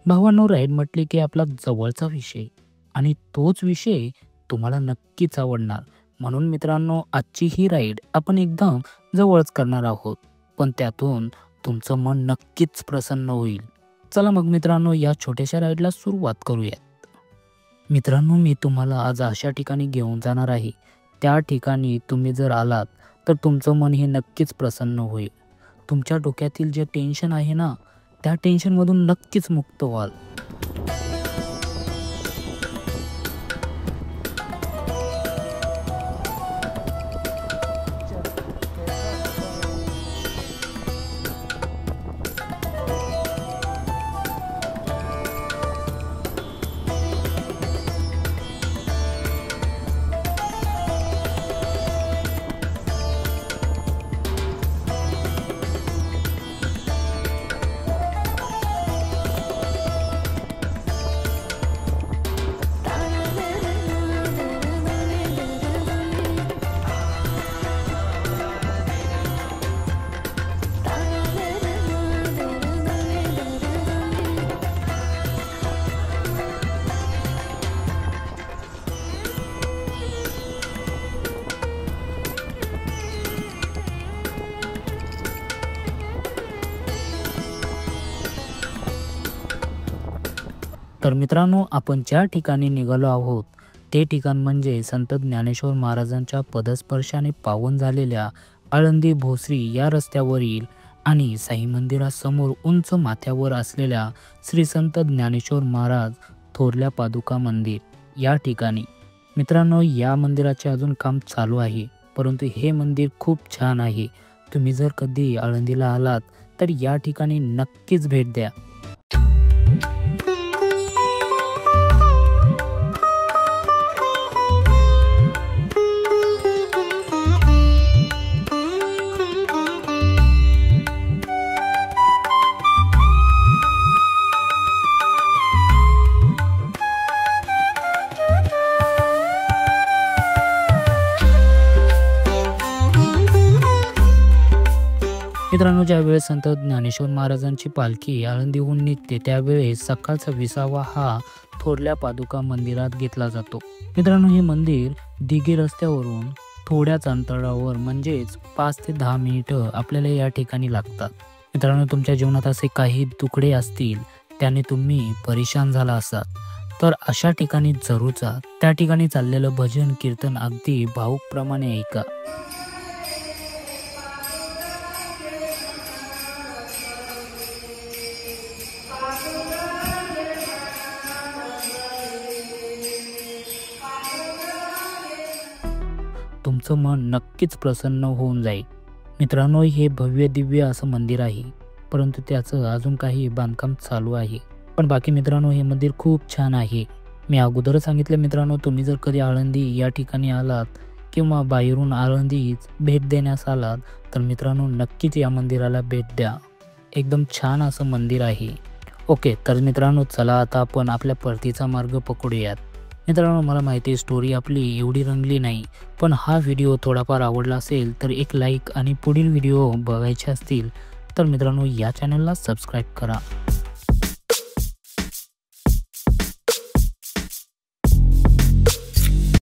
भावांनो, राईड म्हटली की आपला जवळचा विषय आणि तोच विषय तुम्हाला नक्कीच आवडणार. म्हणून मित्रांनो, आजची ही राईड आपण एकदम जवळच करणार आहोत, पण त्यातून तुमचं मन नक्कीच प्रसन्न होईल. चला मग मित्रांनो, या छोट्याशा राईडला सुरुवात करूयात. मित्रांनो, मी तुम्हाला आज अशा ठिकाणी घेऊन जाणार आहे, त्या ठिकाणी तुम्ही जर आलात तर तुमचं मन हे नक्कीच प्रसन्न होईल. तुमच्या डोक्यातील जे टेन्शन आहे ना, त्या टेन्शनमधून नक्कीच मुक्त व्हाल. तर मित्रांनो, आपण ज्या ठिकाणी निघालो आहोत ते ठिकाण म्हणजे संत ज्ञानेश्वर महाराजांच्या पदस्पर्शाने पावन झालेल्या आळंदी भोसरी या रस्त्यावरील आणि साई मंदिरासमोर उंच माथ्यावर असलेल्या श्री संत ज्ञानेश्वर महाराज थोरल्या पादुका मंदिर या ठिकाणी. मित्रांनो, या मंदिराचे अजून काम चालू आहे, परंतु हे मंदिर खूप छान आहे. तुम्ही जर कधी आळंदीला आलात तर या ठिकाणी नक्कीच भेट द्या. मित्रांनो, ज्यावेळेस संत ज्ञानेश्वर महाराजांची पालखी आळंदीहून निघते त्यावेळेस सकाळचा विसावा हा थोरल्या पादुका मंदिरात घेतला जातो. मित्रांनो, हे मंदिर दिघे रस्त्यावरून थोड्याच अंतरावर म्हणजेच 5 ते 10 मिनिटं आपल्याला या ठिकाणी लागतात. मित्रांनो, तुमच्या जीवनात असे काही तुकडे असतील, त्याने तुम्ही परेशान झाला असाल तर अशा ठिकाणी जरूर जा. त्या ठिकाणी चाललेलं भजन कीर्तन अगदी भावुकप्रमाणे ऐका. तुमचं मन नक्कीच प्रसन्न होऊन जाईल. मित्रांनो, हे भव्य दिव्य असं मंदिर आहे, परंतु त्याचं अजून काही बांधकाम चालू आहे. पण बाकी मित्रांनो, हे मंदिर खूप छान आहे. मी अगोदर सांगितलं मित्रांनो, तुम्ही जर कधी आळंदी या ठिकाणी आलात किंवा बाहेरून आळंदीच भेट देण्यास आलात तर मित्रांनो नक्कीच या मंदिराला भेट द्या. एकदम छान असं मंदिर आहे. ओके, तर मित्रांनो चला आता आपण आपल्या परतीचा मार्ग पकडूयात. मित्रांनो, मला माहिती आहे स्टोरी आपली एवढी रंगली नाही, पण हा व्हिडिओ थोडाफार आवडला असेल तर एक लाईक आणि पुढील व्हिडिओ बघायचे असतील तर मित्रांनो या चॅनलला सबस्क्राईब करा.